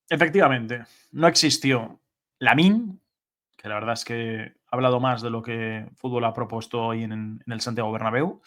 Efectivamente, no existió Lamine, que la verdad es que ha hablado más de lo que fútbol ha propuesto hoy en el Santiago Bernabéu,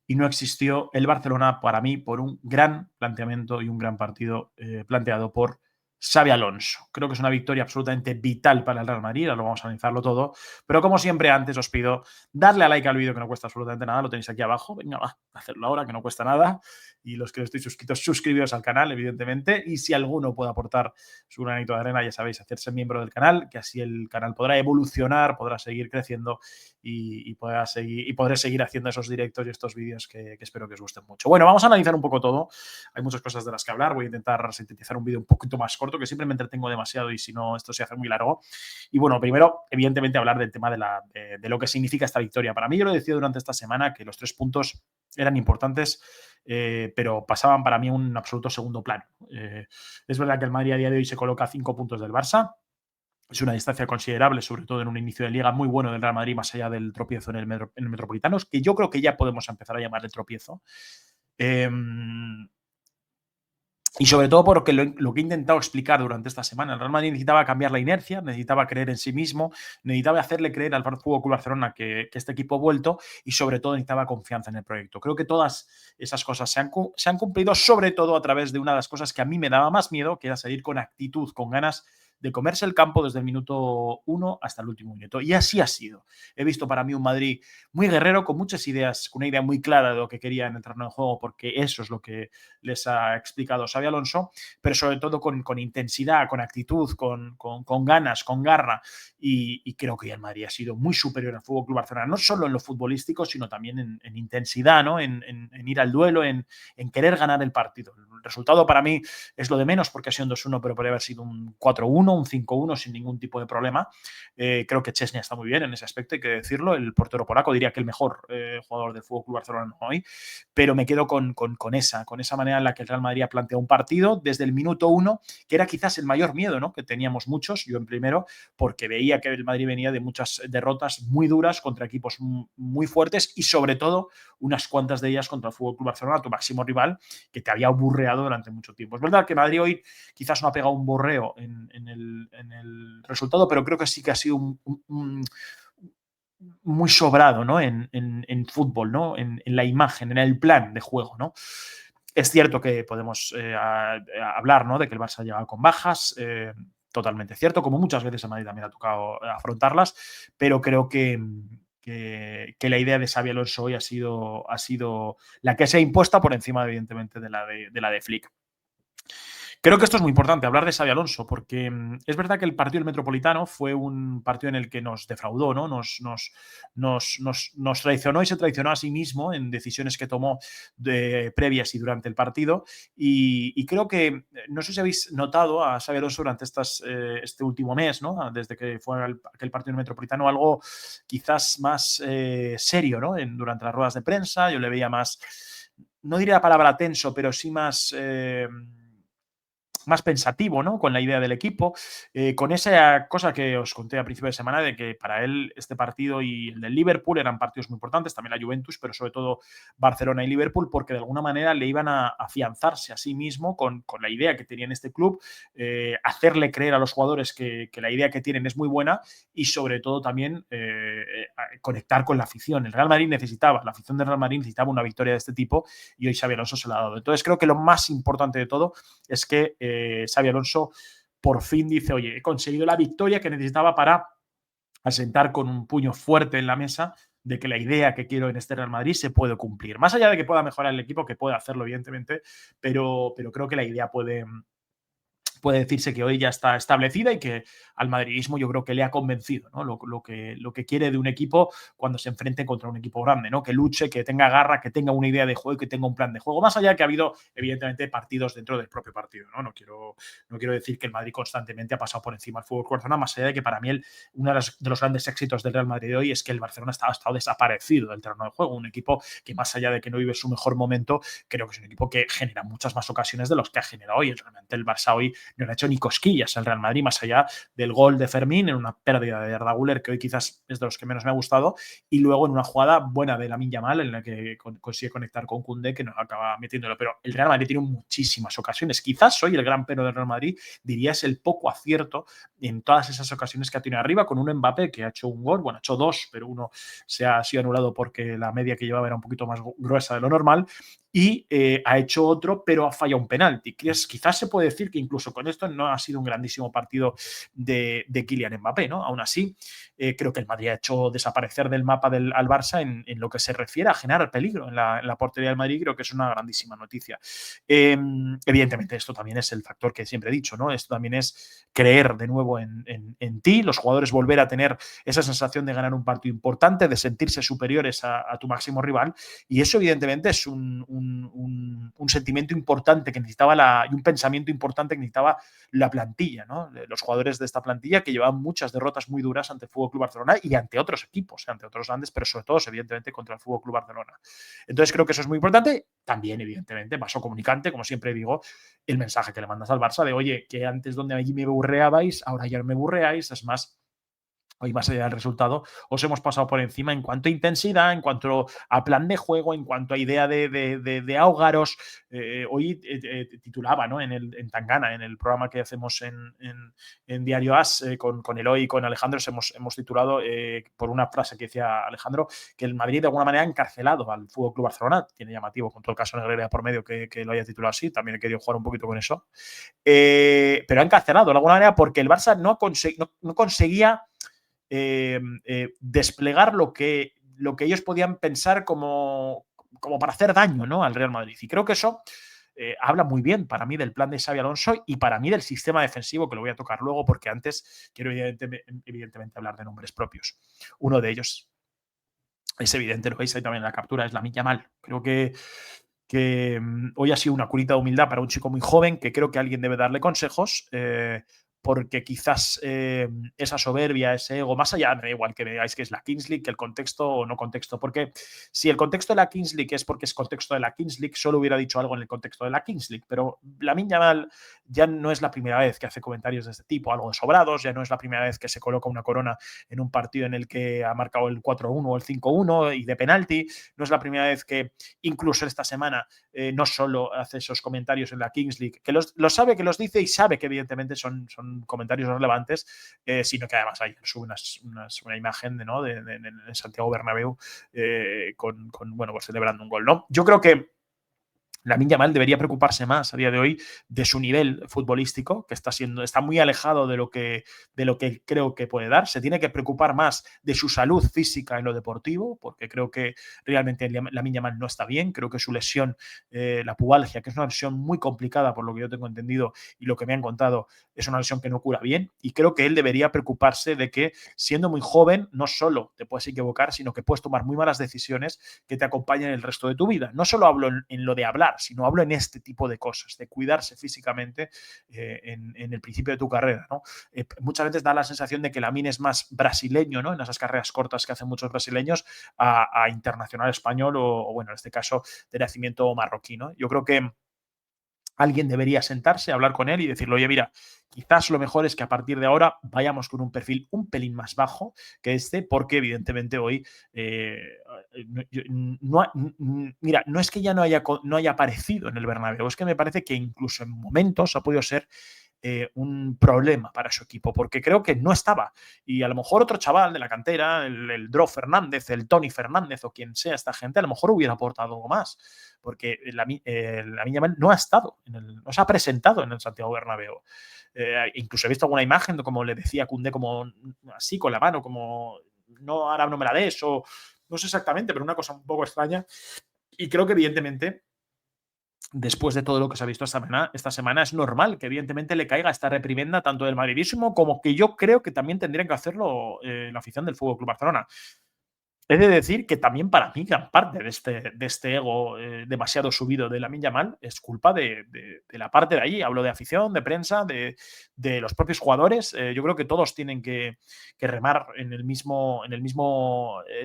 y no existió el Barcelona para mí por un gran planteamiento y un gran partido planteado por Xabi Alonso. Creo que es una victoria absolutamente vital para el Real Madrid, ahora lo vamos a analizarlo todo, pero como siempre antes os pido darle a like al vídeo que no cuesta absolutamente nada, lo tenéis aquí abajo, venga, va, hacerlo ahora que no cuesta nada, y los que no estéis suscritos, suscribiros al canal, evidentemente, y si alguno puede aportar su granito de arena, ya sabéis, hacerse miembro del canal, que así el canal podrá evolucionar, podrá seguir creciendo y podré seguir haciendo esos directos y estos vídeos que espero que os gusten mucho. Bueno, vamos a analizar un poco todo. Hay muchas cosas de las que hablar. Voy a intentar sintetizar un vídeo un poquito más corto, que siempre me entretengo demasiado y si no, esto se hace muy largo. Y bueno, primero, evidentemente, hablar del tema de lo que significa esta victoria. Para mí, yo lo decía durante esta semana que los 3 puntos eran importantes, pero pasaban para mí a un absoluto segundo plano. Es verdad que el Madrid a día de hoy se coloca a 5 puntos del Barça. Es una distancia considerable, sobre todo en un inicio de liga muy bueno del Real Madrid, más allá del tropiezo en el Metropolitanos, que yo creo que ya podemos empezar a llamarle tropiezo. Eh, y sobre todo porque lo que he intentado explicar durante esta semana, el Real Madrid necesitaba cambiar la inercia, necesitaba creer en sí mismo, necesitaba hacerle creer al Fútbol Club Barcelona que este equipo ha vuelto y sobre todo necesitaba confianza en el proyecto. Creo que todas esas cosas se han cumplido, sobre todo a través de una de las cosas que a mí me daba más miedo, que era salir con actitud, con ganas de comerse el campo desde el minuto 1 hasta el último minuto. Y así ha sido. He visto para mí un Madrid muy guerrero, con muchas ideas, con una idea muy clara de lo que quería en el terreno de juego, porque eso es lo que les ha explicado Xabi Alonso, pero sobre todo con intensidad, con actitud, con ganas, con garra. Y creo que el Madrid ha sido muy superior al Fútbol Club Barcelona, no solo en lo futbolístico, sino también en intensidad, ¿no? En ir al duelo, en querer ganar el partido. El resultado para mí es lo de menos porque ha sido un 2-1, pero podría haber sido un 4-1, un 5-1 sin ningún tipo de problema. Creo que Chesney está muy bien en ese aspecto, hay que decirlo. El portero polaco diría que el mejor jugador del Fútbol Club Barcelona hoy, pero me quedo con esa manera en la que el Real Madrid ha planteado un partido desde el minuto 1, que era quizás el mayor miedo, ¿no? Que teníamos muchos, yo en primero, porque veía que el Madrid venía de muchas derrotas muy duras contra equipos muy fuertes y sobre todo unas cuantas de ellas contra el Fútbol Club Barcelona, tu máximo rival, que te había burreado durante mucho tiempo. Es verdad que Madrid hoy quizás no ha pegado un borreo en el resultado, pero creo que sí que ha sido muy sobrado, ¿no? En fútbol, ¿no? En la imagen, en el plan de juego, ¿no? Es cierto que podemos hablar, ¿no? De que el Barça llega con bajas, totalmente cierto, como muchas veces a Madrid también ha tocado afrontarlas, pero creo que la idea de Xabi Alonso hoy ha sido la que se ha impuesto por encima, evidentemente, de la de Flick. Creo que esto es muy importante, hablar de Xabi Alonso, porque es verdad que el partido del Metropolitano fue un partido en el que nos defraudó, ¿no? Nos traicionó y se traicionó a sí mismo en decisiones que tomó previas y durante el partido. Y creo que, no sé si habéis notado a Xabi Alonso durante este último mes, ¿no? Desde que fue aquel partido del Metropolitano, algo quizás más serio, ¿no? Durante las ruedas de prensa, yo le veía más, no diría la palabra tenso, pero sí más pensativo, ¿no? Con la idea del equipo, con esa cosa que os conté a principio de semana de que para él este partido y el del Liverpool eran partidos muy importantes, también la Juventus, pero sobre todo Barcelona y Liverpool, porque de alguna manera le iban a afianzarse a sí mismo con la idea que tenía en este club, hacerle creer a los jugadores que la idea que tienen es muy buena y sobre todo también conectar con la afición. El Real Madrid necesitaba, la afición del Real Madrid necesitaba una victoria de este tipo y hoy Xabi Alonso se la ha dado. Entonces creo que lo más importante de todo es que Xabi Alonso por fin dice, oye, he conseguido la victoria que necesitaba para asentar con un puño fuerte en la mesa de que la idea que quiero en este Real Madrid se puede cumplir. Más allá de que pueda mejorar el equipo, que puede hacerlo, evidentemente, pero creo que la idea puede decirse que hoy ya está establecida y que al madridismo yo creo que le ha convencido, ¿no? Lo que quiere de un equipo cuando se enfrente contra un equipo grande, ¿no? Que luche, que tenga garra, que tenga una idea de juego y que tenga un plan de juego. Más allá de que ha habido, evidentemente, partidos dentro del propio partido, ¿no? No quiero decir que el Madrid constantemente ha pasado por encima del Fútbol Club Barcelona, más allá de que para mí uno de los grandes éxitos del Real Madrid de hoy es que el Barcelona ha estado desaparecido del terreno de juego. Un equipo que, más allá de que no vive su mejor momento, creo que es un equipo que genera muchas más ocasiones de los que ha generado hoy. Realmente el Barça hoy no le ha hecho ni cosquillas al Real Madrid, más allá del gol de Fermín en una pérdida de Arda Güler, que hoy quizás es de los que menos me ha gustado, y luego en una jugada buena de Lamine Yamal en la que consigue conectar con Koundé, que no acaba metiéndolo. Pero el Real Madrid tiene muchísimas ocasiones. Quizás hoy el gran pero del Real Madrid, diría, es el poco acierto en todas esas ocasiones que ha tenido arriba, con un Mbappé que ha hecho un gol, bueno, ha hecho dos, pero uno se ha sido anulado porque la media que llevaba era un poquito más gruesa de lo normal, y ha hecho otro, pero ha fallado un penalti. Quizás se puede decir que incluso con esto no ha sido un grandísimo partido de Kylian Mbappé, ¿no? Aún así, creo que el Madrid ha hecho desaparecer del mapa al Barça en lo que se refiere a generar peligro en la portería del Madrid. Creo que es una grandísima noticia. Evidentemente, esto también es el factor que siempre he dicho, ¿no? Esto también es creer de nuevo en ti, los jugadores volver a tener esa sensación de ganar un partido importante, de sentirse superiores a tu máximo rival, y eso evidentemente es un sentimiento importante que necesitaba y un pensamiento importante que necesitaba la plantilla, ¿no? Los jugadores de esta plantilla que llevaban muchas derrotas muy duras ante el FC Barcelona y ante otros equipos, ante otros grandes, pero sobre todo, evidentemente, contra el FC Barcelona. Entonces creo que eso es muy importante. También, evidentemente, vaso comunicante, como siempre digo, el mensaje que le mandas al Barça de, oye, que antes donde allí me burreabais, ahora ya no me burreáis, es más, hoy más allá del resultado, os hemos pasado por encima en cuanto a intensidad, en cuanto a plan de juego, en cuanto a idea de ahogaros. Hoy titulaba, ¿no? En Tangana, en el programa que hacemos en Diario As, con Eloy y con Alejandro, hemos titulado por una frase que decía Alejandro, que el Madrid de alguna manera ha encarcelado al FC Barcelona. Tiene llamativo con todo el caso Negreira por medio que lo haya titulado así. También he querido jugar un poquito con eso. Pero ha encarcelado de alguna manera porque el Barça no conseguía desplegar lo que ellos podían pensar como para hacer daño, ¿no? Al Real Madrid. Y creo que eso habla muy bien para mí del plan de Xabi Alonso y para mí del sistema defensivo, que lo voy a tocar luego, porque antes quiero evidentemente hablar de nombres propios. Uno de ellos es evidente, lo veis ahí también en la captura, es Lamine Yamal. Creo que hoy ha sido una curita de humildad para un chico muy joven, que creo que alguien debe darle consejos, porque quizás esa soberbia, ese ego, más allá, me da igual que me digáis que es la Kings League, que el contexto o no contexto, porque si el contexto de la Kings League es porque es contexto de la Kings League, solo hubiera dicho algo en el contexto de la Kings League, pero Lamine Yamal ya no es la primera vez que hace comentarios de este tipo, algo de sobrados, ya no es la primera vez que se coloca una corona en un partido en el que ha marcado el 4-1 o el 5-1 y de penalti, no es la primera vez que incluso esta semana no solo hace esos comentarios en la Kings League, que lo sabe, que los dice y sabe que evidentemente son comentarios relevantes, sino que además ayer sube una imagen en Santiago Bernabéu bueno, pues celebrando un gol, ¿no? Yo creo que Lamine Yamal debería preocuparse más a día de hoy de su nivel futbolístico, que está muy alejado de lo que creo que puede dar. Se tiene que preocupar más de su salud física en lo deportivo, porque creo que realmente Lamine Yamal no está bien. Creo que su lesión, la pubalgia, que es una lesión muy complicada por lo que yo tengo entendido y lo que me han contado, es una lesión que no cura bien. Y creo que él debería preocuparse de que, siendo muy joven, no solo te puedes equivocar, sino que puedes tomar muy malas decisiones que te acompañen el resto de tu vida. No solo hablo en lo de hablar, sino hablo en este tipo de cosas, de cuidarse físicamente en el principio de tu carrera, ¿no? Muchas veces da la sensación de que Lamine es más brasileño, ¿no? En esas carreras cortas que hacen muchos brasileños, a internacional español o, bueno, en este caso, de nacimiento marroquí, ¿no? Yo creo que alguien debería sentarse, hablar con él y decirle, oye, mira, quizás lo mejor es que a partir de ahora vayamos con un perfil un pelín más bajo que este, porque evidentemente hoy, mira, no es que ya no haya aparecido en el Bernabéu, es que me parece que incluso en momentos ha podido ser un problema para su equipo, porque creo que no estaba. Y a lo mejor otro chaval de la cantera, el Dro Fernández, el Tony Fernández o quien sea esta gente, a lo mejor hubiera aportado algo más, porque Lamine Yamal no ha estado, no se ha presentado en el Santiago Bernabéu. Incluso he visto alguna imagen, como le decía Koundé, como así con la mano, como no, ahora no me la des, o no sé exactamente, pero una cosa un poco extraña. Y creo que evidentemente, después de todo lo que se ha visto esta semana, es normal que evidentemente le caiga esta reprimenda tanto del madridismo como que yo creo que también tendrían que hacerlo la afición del FC Barcelona. he de decir que también para mí gran parte de este ego demasiado subido de Lamine Yamal es culpa de la parte de allí. Hablo de afición, de prensa, de los propios jugadores. Yo creo que todos tienen que remar en el mismo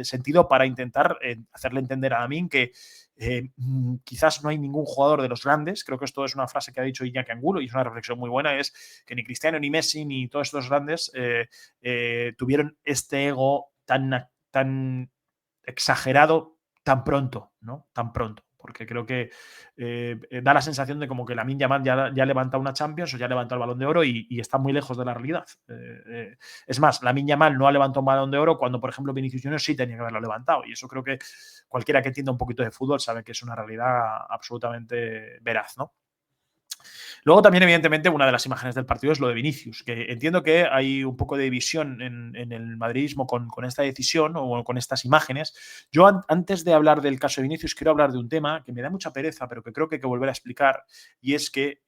sentido para intentar hacerle entender a Lamine que quizás no hay ningún jugador de los grandes. Creo que esto es una frase que ha dicho Iñaki Angulo y es una reflexión muy buena, es que ni Cristiano, ni Messi, ni todos estos grandes tuvieron este ego tan exagerado tan pronto, ¿no? Tan pronto. Porque creo que da la sensación de como que Lamine Yamal ya levanta una Champions o ya levanta el Balón de Oro y está muy lejos de la realidad. Es más, Lamine Yamal no ha levantado un Balón de Oro cuando, por ejemplo, Vinicius Junior sí tenía que haberlo levantado. Y eso creo que cualquiera que entienda un poquito de fútbol sabe que es una realidad absolutamente veraz, ¿no? Luego también, evidentemente, una de las imágenes del partido es lo de Vinicius, que entiendo que hay un poco de división en el madridismo con esta decisión o con estas imágenes. Yo, antes de hablar del caso de Vinicius, quiero hablar de un tema que me da mucha pereza, pero que creo que hay que volver a explicar, y es que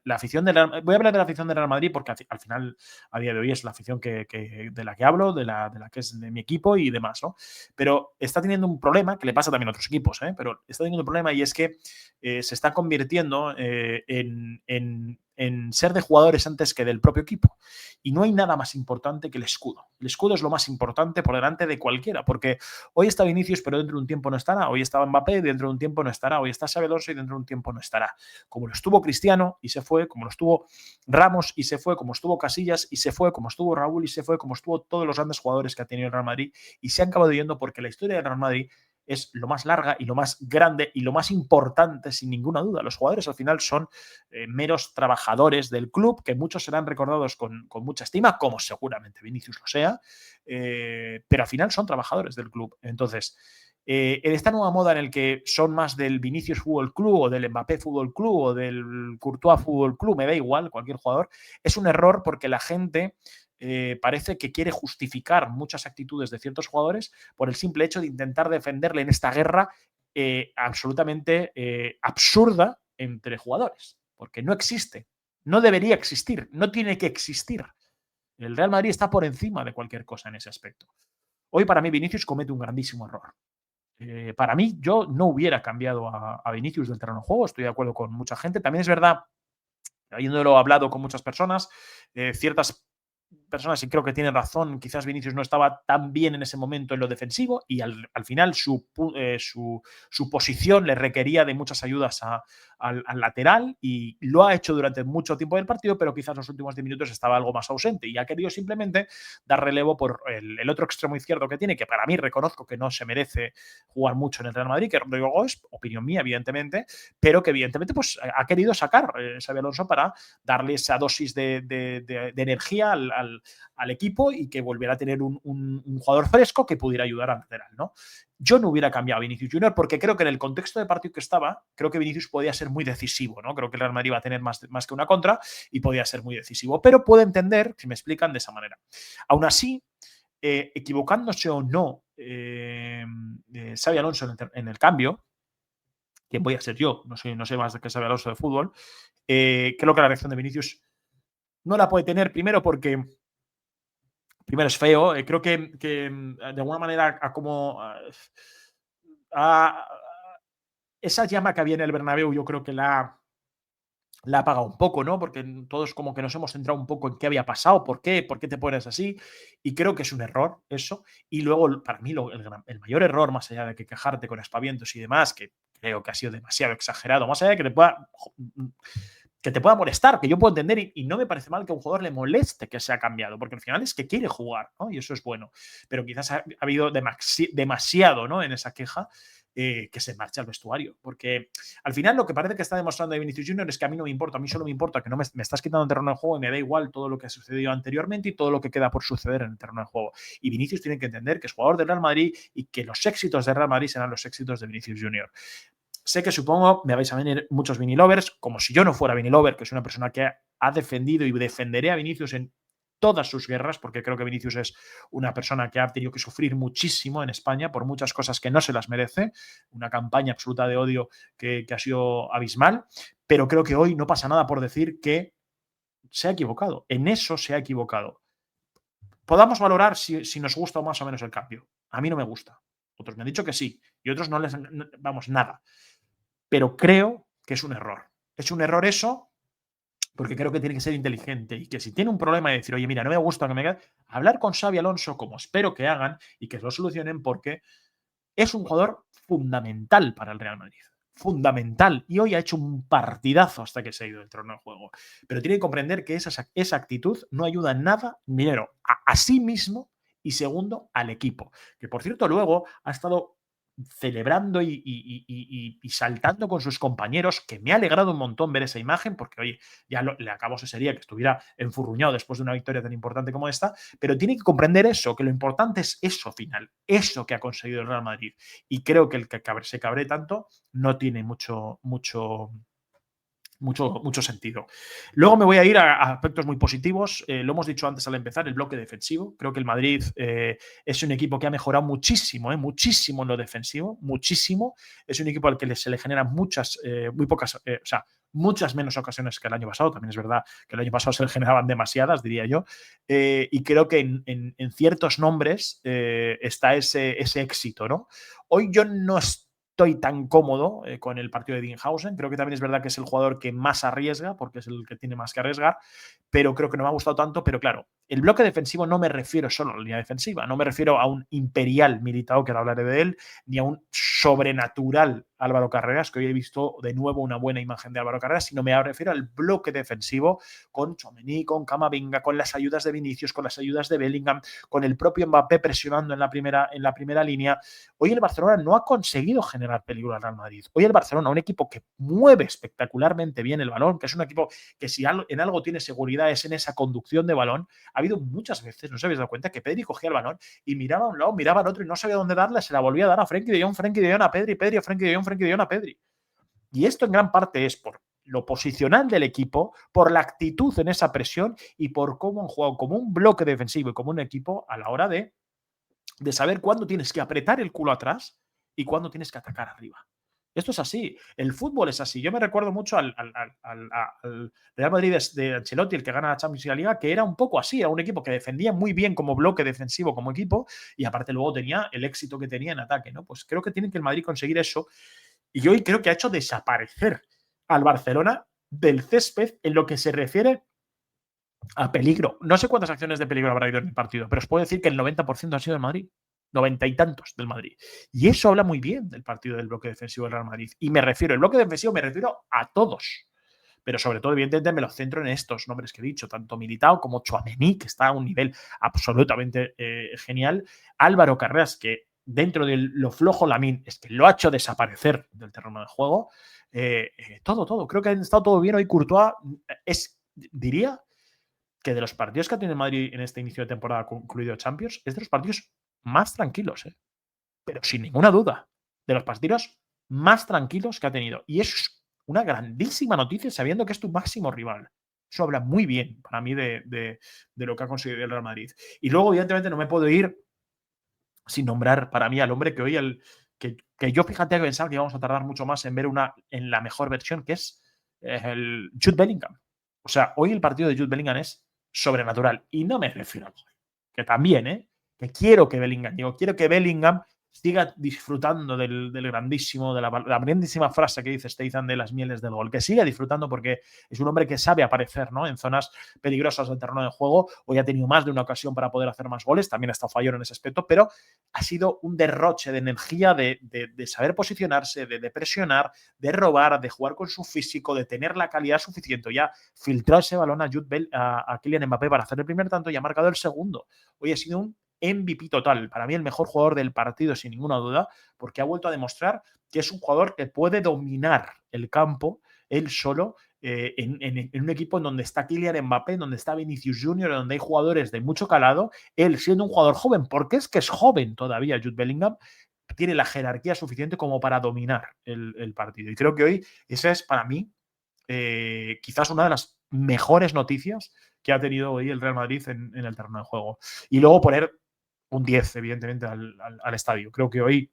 la afición del Real, voy a hablar de la afición del Real Madrid porque al final, a día de hoy, es la afición de la que hablo, de la que es de mi equipo y demás, ¿no? Pero está teniendo un problema, que le pasa también a otros equipos, pero está teniendo un problema y es que se está convirtiendo en ser de jugadores antes que del propio equipo. Y no hay nada más importante que el escudo. El escudo es lo más importante por delante de cualquiera, porque hoy está Vinicius, pero dentro de un tiempo no estará. Hoy está Mbappé, dentro de un tiempo no estará. Hoy está Xabi Alonso y dentro de un tiempo no estará. Como lo estuvo Cristiano y se fue, como lo estuvo Ramos y se fue, como estuvo Casillas y se fue, como estuvo Raúl y se fue, como estuvo todos los grandes jugadores que ha tenido el Real Madrid y se han acabado yendo porque la historia del Real Madrid es lo más larga y lo más grande y lo más importante, sin ninguna duda. Los jugadores al final son meros trabajadores del club, que muchos serán recordados con mucha estima, como seguramente Vinicius lo sea, pero al final son trabajadores del club. Entonces, en esta nueva moda en el que son más del Vinicius Fútbol Club o del Mbappé Fútbol Club o del Courtois Fútbol Club, me da igual, cualquier jugador, es un error porque la gente parece que quiere justificar muchas actitudes de ciertos jugadores por el simple hecho de intentar defenderle en esta guerra absolutamente absurda entre jugadores, porque no existe, no debería existir, no tiene que existir. El Real Madrid está por encima de cualquier cosa en ese aspecto. Hoy para mí Vinicius comete un grandísimo error. Para mí yo no hubiera cambiado a Vinicius del terreno de juego, estoy de acuerdo con mucha gente. También es verdad, habiéndolo hablado con muchas personas, ciertas personas, y creo que tienen razón, quizás Vinicius no estaba tan bien en ese momento en lo defensivo y al final su posición le requería de muchas ayudas al lateral y lo ha hecho durante mucho tiempo del partido, pero quizás los últimos 10 minutos estaba algo más ausente y ha querido simplemente dar relevo por el otro extremo izquierdo que tiene, que para mí reconozco que no se merece jugar mucho en el Real Madrid, que es Rodrigo Gómez, opinión mía, evidentemente, pero que evidentemente pues, ha querido sacar Xabi Alonso para darle esa dosis de energía al equipo y que volviera a tener un jugador fresco que pudiera ayudar al lateral, ¿no? Yo no hubiera cambiado a Vinicius Junior porque creo que en el contexto de partido que estaba, creo que Vinicius podía ser muy decisivo, ¿no? Creo que el Real Madrid iba a tener más que una contra y podía ser muy decisivo. Pero puedo entender si me explican de esa manera. Aún así, equivocándose o no Xabi Alonso en el cambio, que voy a ser yo, no sé más de que Xabi Alonso de fútbol, creo que la reacción de Vinicius no la puede tener, primero porque primero es feo, creo que de alguna manera a esa llama que había en el Bernabéu yo creo que la ha apagado un poco, ¿no? Porque todos como que nos hemos centrado un poco en qué había pasado, por qué te pones así, y creo que es un error eso. Y luego, para mí, el mayor error, más allá de que quejarte con aspavientos y demás, que creo que ha sido demasiado exagerado, más allá de que te pueda molestar, que yo puedo entender y no me parece mal que a un jugador le moleste que se ha cambiado, porque al final es que quiere jugar, ¿no? Y eso es bueno. Pero quizás ha habido demasiado, ¿no? En esa queja que se marche al vestuario. Porque al final lo que parece que está demostrando de Vinicius Junior es que a mí no me importa, a mí solo me importa que no me estás quitando el terreno del juego y me da igual todo lo que ha sucedido anteriormente y todo lo que queda por suceder en el terreno del juego. Y Vinicius tiene que entender que es jugador del Real Madrid y que los éxitos del Real Madrid serán los éxitos de Vinicius Junior. Sé que supongo me vais a venir muchos Vinilovers, como si yo no fuera Vinilover, que soy una persona que ha defendido y defenderé a Vinicius en todas sus guerras, porque creo que Vinicius es una persona que ha tenido que sufrir muchísimo en España por muchas cosas que no se las merece, una campaña absoluta de odio que ha sido abismal, pero creo que hoy no pasa nada por decir que se ha equivocado, en eso se ha equivocado. podamos valorar si nos gusta más o menos el cambio. A mí no me gusta. Otros me han dicho que sí y otros no les, vamos, nada. Pero creo que es un error. Es un error eso porque creo que tiene que ser inteligente y que si tiene un problema y decir, oye, mira, no me gusta que me quede, hablar con Xavi Alonso, como espero que hagan, y que lo solucionen porque es un jugador fundamental para el Real Madrid. Fundamental. Y hoy ha hecho un partidazo hasta que se ha ido del terreno de juego. Pero tiene que comprender que esa actitud no ayuda en nada, primero, a sí mismo y segundo, al equipo. Que por cierto, luego ha estado celebrando y saltando con sus compañeros, que me ha alegrado un montón ver esa imagen, porque oye, ya le acabó ese sería que estuviera enfurruñado después de una victoria tan importante como esta, pero tiene que comprender eso, que lo importante es eso final, eso que ha conseguido el Real Madrid. Y creo que el que se cabre tanto no tiene mucho sentido. Luego me voy a ir a aspectos muy positivos. Lo hemos dicho antes al empezar, el bloque defensivo. Creo que el Madrid es un equipo que ha mejorado muchísimo, muchísimo en lo defensivo, muchísimo. Es un equipo al que se le generan muy pocas, muchas menos ocasiones que el año pasado. También es verdad que el año pasado se le generaban demasiadas, diría yo. Y creo que en ciertos nombres está ese éxito, ¿no? Hoy yo no estoy tan cómodo con el partido de Dinghausen. Creo que también es verdad que es el jugador que más arriesga, porque es el que tiene más que arriesgar, pero creo que no me ha gustado tanto. Pero claro, el bloque defensivo no me refiero solo a la línea defensiva, no me refiero a un imperial Militao, que ahora hablaré de él, ni a un sobrenatural Álvaro Carreras, que hoy he visto de nuevo una buena imagen de Álvaro Carreras, sino me refiero al bloque defensivo con Tchouaméni, con Camavinga, con las ayudas de Vinicius, con las ayudas de Bellingham, con el propio Mbappé presionando en la primera línea. Hoy el Barcelona no ha conseguido generar peligro al Real Madrid. Hoy el Barcelona, un equipo que mueve espectacularmente bien el balón, que es un equipo que si en algo tiene seguridad es en esa conducción de balón. Ha habido muchas veces, no os habéis dado cuenta, que Pedri cogía el balón y miraba a un lado, miraba al otro y no sabía dónde darle, se la volvía a dar a Frenkie de Jong, Frenkie de Jong a Pedri, Pedri a Frenkie de Jong, Frenkie de Jong a Pedri. Y esto en gran parte es por lo posicional del equipo, por la actitud en esa presión y por cómo han jugado como un bloque defensivo y como un equipo a la hora de saber cuándo tienes que apretar el culo atrás y cuándo tienes que atacar arriba. Esto es así. El fútbol es así. Yo me recuerdo mucho al Real Madrid de Ancelotti, el que gana la Champions y la Liga, que era un poco así. Era un equipo que defendía muy bien como bloque defensivo, como equipo, y aparte luego tenía el éxito que tenía en ataque, ¿no? Pues creo que tiene que el Madrid conseguir eso. Y hoy creo que ha hecho desaparecer al Barcelona del césped en lo que se refiere a peligro. No sé cuántas acciones de peligro habrá habido en el partido, pero os puedo decir que el 90% han sido del Madrid. 90 y tantos del Madrid. Y eso habla muy bien del partido del bloque defensivo del Real Madrid. Y me refiero, el bloque defensivo me refiero a todos. Pero sobre todo, evidentemente, me lo centro en estos nombres que he dicho, tanto Militao como Tchouaméni, que está a un nivel absolutamente genial. Álvaro Carreras, que dentro de lo flojo Lamine, es que lo ha hecho desaparecer del terreno de juego. Todo. Creo que ha estado todo bien. Hoy Courtois diría que de los partidos que ha tenido el Madrid en este inicio de temporada, concluido Champions, es de los partidos más tranquilos, pero sin ninguna duda, de los partidos más tranquilos que ha tenido. Y es una grandísima noticia sabiendo que es tu máximo rival. Eso habla muy bien para mí de lo que ha conseguido el Real Madrid. Y luego, evidentemente, no me puedo ir sin nombrar para mí al hombre que hoy, que yo fíjate que pensaba que íbamos a tardar mucho más en ver en la mejor versión, que es el Jude Bellingham. O sea, hoy el partido de Jude Bellingham es sobrenatural. Y no me refiero a que también, que quiero que Bellingham siga disfrutando del grandísimo, de la grandísima frase que dice Steizan de las mieles del gol, que siga disfrutando porque es un hombre que sabe aparecer, ¿no?, en zonas peligrosas del terreno de juego. Hoy ha tenido más de una ocasión para poder hacer más goles, también ha estado fallón en ese aspecto, pero ha sido un derroche de energía, de saber posicionarse, de presionar, de robar, de jugar con su físico, de tener la calidad suficiente. Ya filtró ese balón a Kylian Mbappé para hacer el primer tanto y ha marcado el segundo. Hoy ha sido un MVP total. Para mí el mejor jugador del partido, sin ninguna duda, porque ha vuelto a demostrar que es un jugador que puede dominar el campo él solo en un equipo en donde está Kylian Mbappé, en donde está Vinicius Junior, en donde hay jugadores de mucho calado. Él siendo un jugador joven, porque es que es joven todavía Jude Bellingham, tiene la jerarquía suficiente como para dominar el partido. Y creo que hoy esa es para mí quizás una de las mejores noticias que ha tenido hoy el Real Madrid en el terreno de juego. Y luego poner un 10, evidentemente, al estadio. Creo que hoy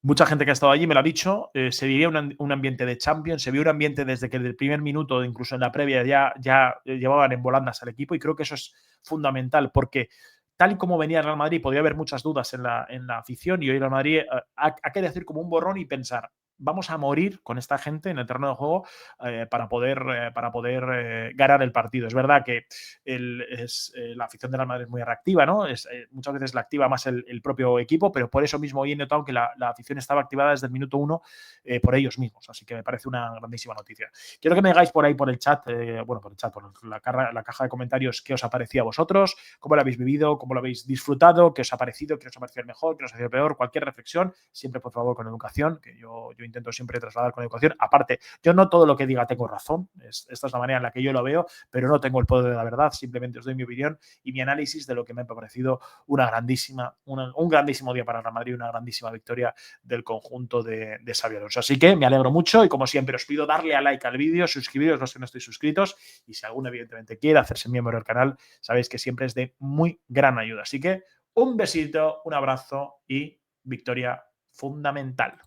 Mucha gente que ha estado allí me lo ha dicho, se vivía un ambiente de Champions, se vio un ambiente desde que el primer minuto, incluso en la previa, ya llevaban en volandas al equipo y creo que eso es fundamental porque tal y como venía el Real Madrid, podía haber muchas dudas en la afición y hoy el Real Madrid ha querido hacer como un borrón y pensar, vamos a morir con esta gente en el terreno de juego para poder ganar el partido. Es verdad que la afición del Real Madrid es muy reactiva, ¿no? Muchas veces la activa más el propio equipo, pero por eso mismo hoy he notado que la afición estaba activada desde el minuto uno por ellos mismos. Así que me parece una grandísima noticia. Quiero que me digáis por ahí, por el chat, por la caja de comentarios, qué os ha parecido a vosotros, cómo lo habéis vivido, cómo lo habéis disfrutado, qué os ha parecido, qué os ha parecido el mejor, qué os ha parecido peor, cualquier reflexión, siempre por favor con educación, que yo intento siempre trasladar con educación. Aparte, yo no todo lo que diga tengo razón, esta es la manera en la que yo lo veo, pero no tengo el poder de la verdad, simplemente os doy mi opinión y mi análisis de lo que me ha parecido un grandísimo día para Real Madrid, una grandísima victoria del conjunto de Xabi Alonso. Así que me alegro mucho y como siempre os pido darle a like al vídeo, suscribiros los que no estéis suscritos y si alguno evidentemente quiere hacerse miembro del canal, sabéis que siempre es de muy gran ayuda. Así que un besito, un abrazo y victoria fundamental.